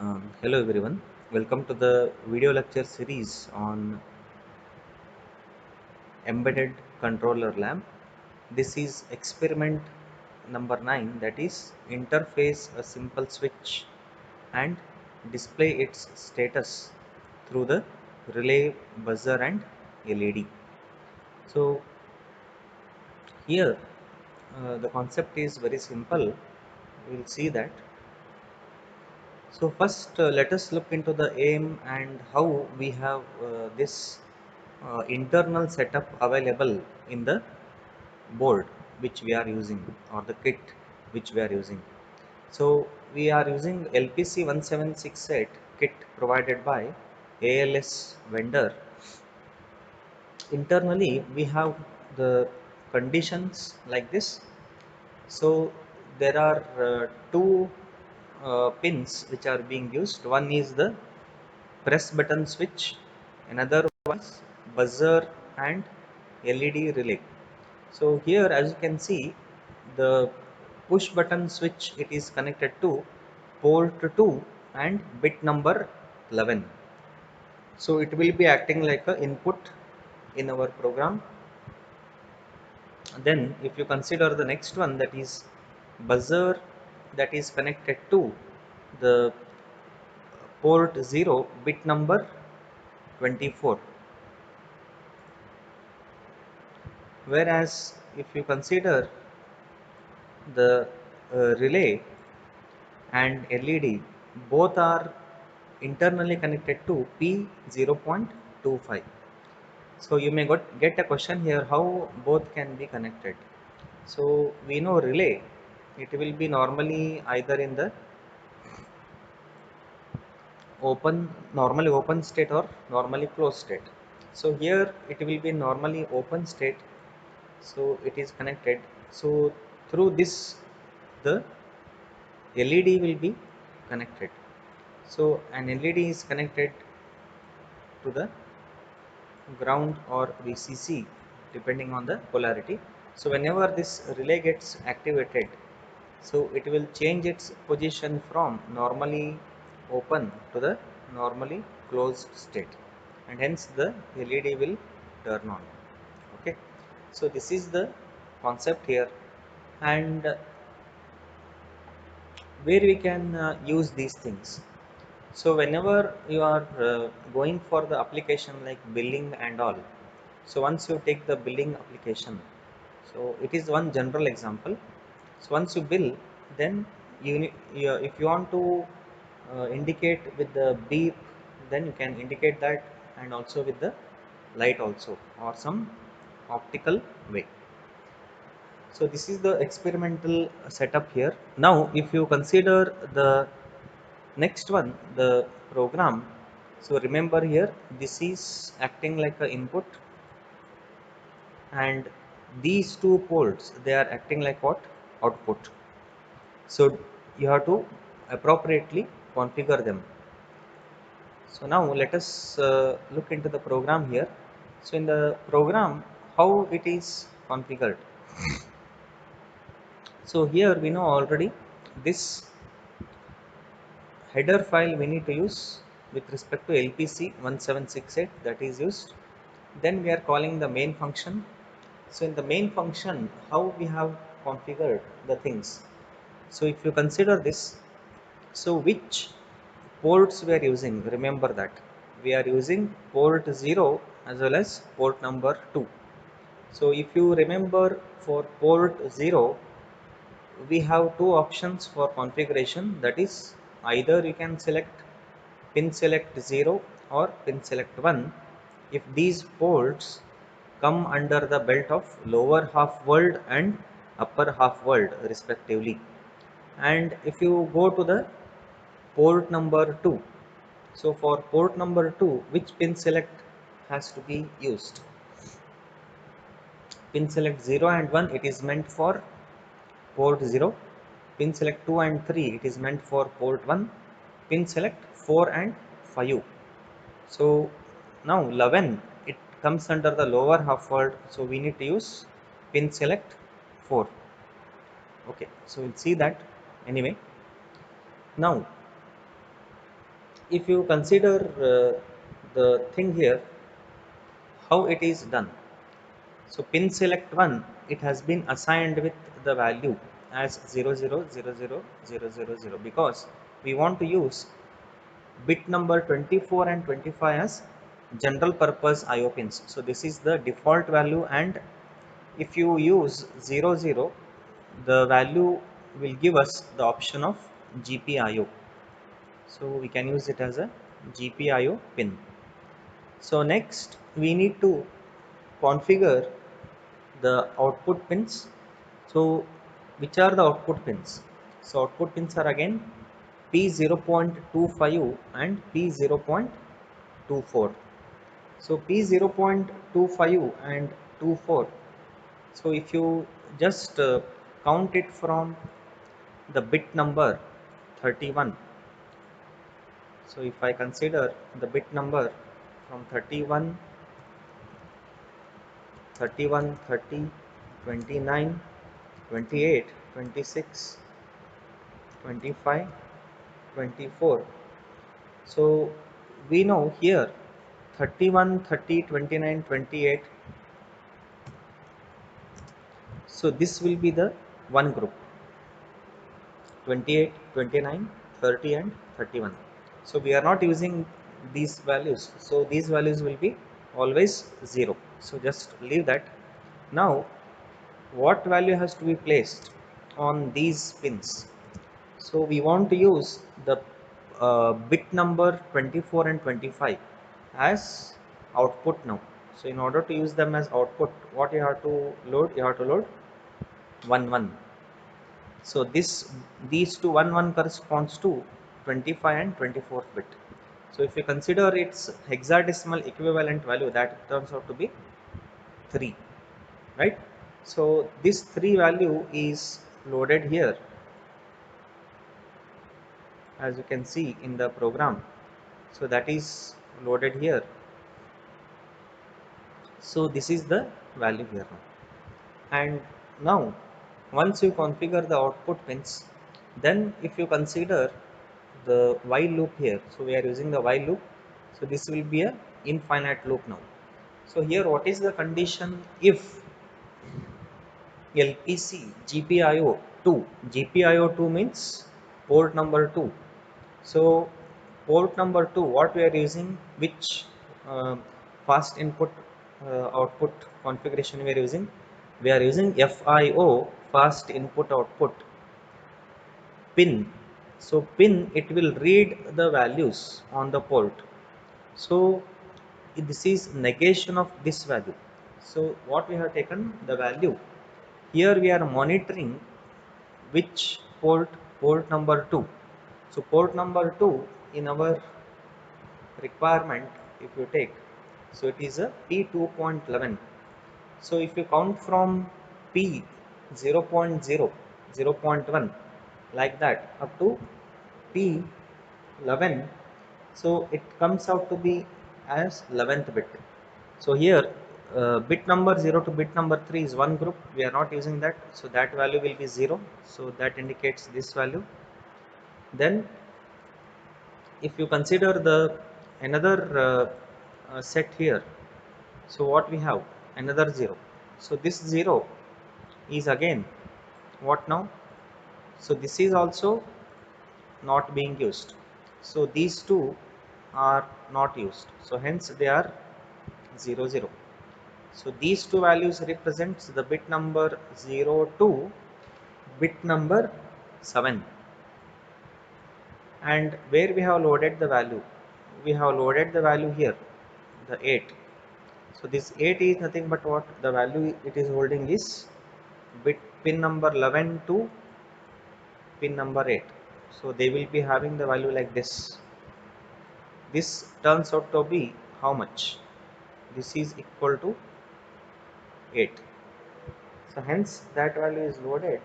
Hello everyone, welcome to the video lecture series on embedded controller lab. This is experiment number 9, that is interface a simple switch and display its status through the relay, buzzer and LED. So here the concept is very simple. We will see that. So first, let us look into the aim and how we have this internal setup available in the board which we are using, or the kit which we are using. So we are using LPC 1768 kit provided by ALS vendor. Internally we have the conditions like this. So there are two pins which are being used. One is the press button switch, another was buzzer and LED relay. So here, as you can see, the push button switch, it is connected to port 2 and bit number 11. So it will be acting like a input in our program. Then if you consider the next one, that is buzzer, that is connected to the port 0 bit number 24. Whereas if you consider the relay and LED, both are internally connected to P0.25. So you may get a question here, how both can be connected. So we know relay, it will be normally either in the normally open state or normally closed state. So here it will be normally open state, so it is connected. So through this the LED will be connected. So an LED is connected to the ground or VCC depending on the polarity. So whenever this relay gets activated, so it will change its position from normally open to the normally closed state, and hence the LED will turn on. Okay, so this is the concept here, and where we can use these things. So whenever you are going for the application like billing and all, so once you take the billing application, so it is one general example. So once you bill, then if you want to indicate with the beep, then you can indicate that, and also with the light also, or some optical way. So this is the experimental setup here. Now if you consider the next one, the program. So remember here, this is acting like a input, and these two ports, they are acting like what? Output. So you have to appropriately configure them. So now let us look into the program here. So in the program, how it is configured. So here we know already this header file we need to use with respect to LPC 1768, that is used. Then we are calling the main function. So in the main function, how we have configured the things. So if you consider this, so which ports we are using, remember that we are using port 0 as well as port number 2. So if you remember, for port 0 we have two options for configuration, that is either you can select pin select 0 or pin select 1 if these ports come under the belt of lower half world and upper half world respectively. And if you go to the port number 2, so for port number 2, which pin select has to be used? Pin select 0 and 1, it is meant for port 0. Pin select 2 and 3, it is meant for port 1. Pin select 4 and 5. So now 11, it comes under the lower half world, so we need to use pin select 4. Okay, so we'll see that anyway. Now if you consider the thing here, how it is done. So pin select 1, it has been assigned with the value as 000000 because we want to use bit number 24 and 25 as general purpose IO pins. So this is the default value, and if you use 00, the value will give us the option of GPIO. So we can use it as a GPIO pin. So next we need to configure the output pins. So which are the output pins? So output pins are again P0.25 and P0.24. So P0.25 and 24. So if you just count it from the bit number 31. So if I consider the bit number from 31, 31, 30, 29, 28, 26, 25, 24. So we know here 31, 30, 29, 28. So this will be the one group, 28, 29, 30 and 31. So we are not using these values. So these values will be always 0. So just leave that. Now what value has to be placed on these pins? So we want to use the bit number 24 and 25 as output now. So in order to use them as output, what you have to load? You have to load 1 1. So these two 1 1 corresponds to 25 and 24th bit. So if you consider its hexadecimal equivalent value, that turns out to be 3, right? So this 3 value is loaded here, as you can see in the program. So that is loaded here. So this is the value here now. And now once you configure the output pins, then if you consider the while loop here, so we are using the while loop, so this will be a infinite loop now. So here what is the condition? If LPC GPIO 2, GPIO 2 means port number 2. So port number 2, what we are using, which fast input output configuration we are using? We are using FIO, fast input output pin. So pin, it will read the values on the port. So this is negation of this value. So what we have taken the value here, we are monitoring which port? Port number 2. So port number 2 in our requirement, if you take, so it is a P2.11. so if you count from P 0.0, 0.1, like that up to P11, so it comes out to be as 11th bit. So here bit number 0 to bit number 3 is one group, we are not using that, so that value will be 0, so that indicates this value. Then if you consider the another set here, so what we have? Another 0. So this 0 is again what now? So this is also not being used, so these two are not used, so hence they are 0 0. So these two values represents the bit number 0 to bit number 7. And where we have loaded the value? We have loaded the value here, the 8. So this 8 is nothing but what? The value it is holding is bit pin number 11 to pin number 8. So they will be having the value like this. This turns out to be how much? This is equal to 8. So hence that value is loaded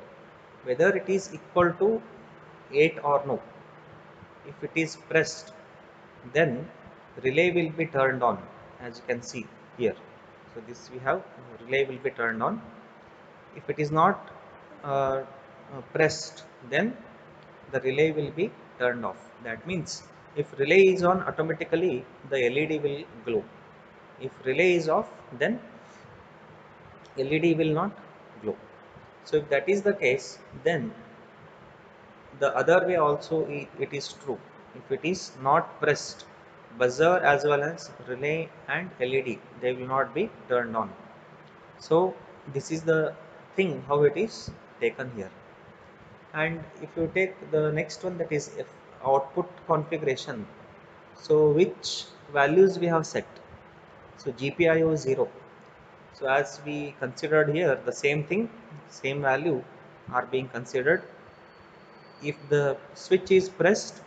whether it is equal to 8 or no. If it is pressed, then relay will be turned on, as you can see here. So this we have, relay will be turned on. If it is not pressed, then the relay will be turned off. That means If relay is on, automatically the LED will glow. If relay is off, then LED will not glow. So if that is the case, then the other way also it is true. If it is not pressed, buzzer as well as relay and LED, they will not be turned on. So this is the thing how it is taken here. And if you take the next one, that is if output configuration, so which values we have set. So GPIO 0. So as we considered here, the same thing, same value are being considered. If the switch is pressed,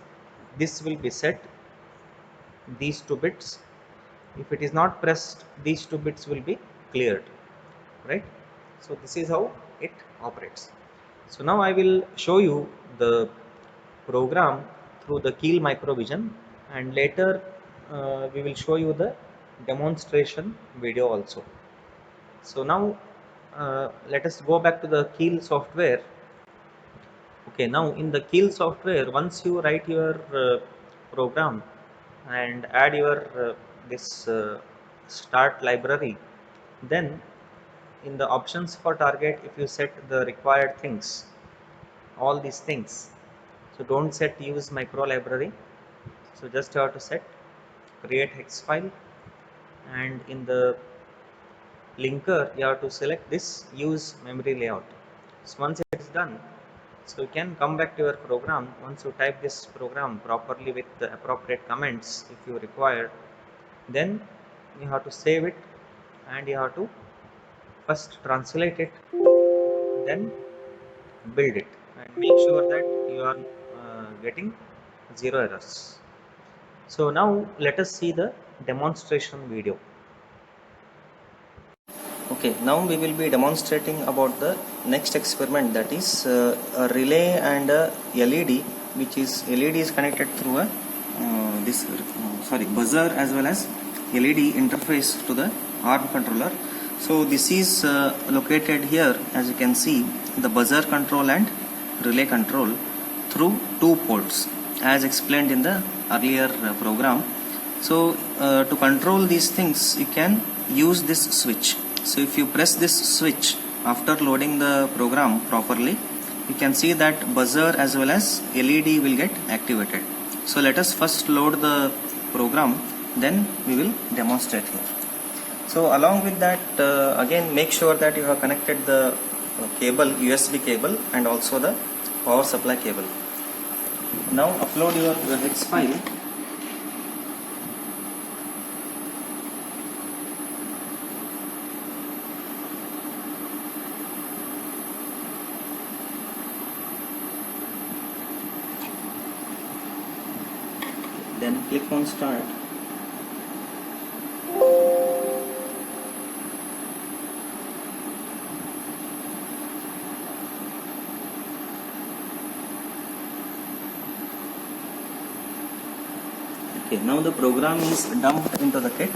this will be set, these 2 bits. If it is not pressed, these 2 bits will be cleared, right? So this is how it operates. So now I will show you the program through the Keil Microvision, and later we will show you the demonstration video also. So now let us go back to the Keil software. Okay, now in the Keil software, once you write your program and add your this start library, then in the options for target, if you set the required things, all these things, so don't set use micro library, so just have to set create hex file, and in the linker you have to select this use memory layout. So once it is done, so you can come back to your program. Once you type this program properly with the appropriate comments if you require, then you have to save it and you have to first translate it, then build it, and make sure that you are getting 0 errors. So now let us see the demonstration video. Okay, now we will be demonstrating about the next experiment, that is a relay and a LED, which is LED is connected through a buzzer as well as LED interface to the ARM controller. So this is located here, as you can see, the buzzer control and relay control through 2 ports as explained in the earlier program. So to control these things, you can use this switch. So if you press this switch after loading the program properly, you can see that buzzer as well as LED will get activated. So let us first load the program, then we will demonstrate here. So along with that, again make sure that you have connected the cable, USB cable, and also the power supply cable. Now upload your hex file. Then click on start. Okay, now the program is dumped into the kit.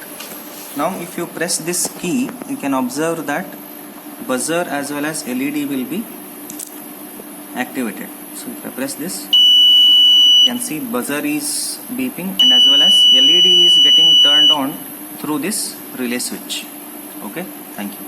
Now if you press this key, you can observe that buzzer as well as LED will be activated. So if I press this, you can see buzzer is beeping and as well as LED is getting turned on through this relay switch. Okay, thank you.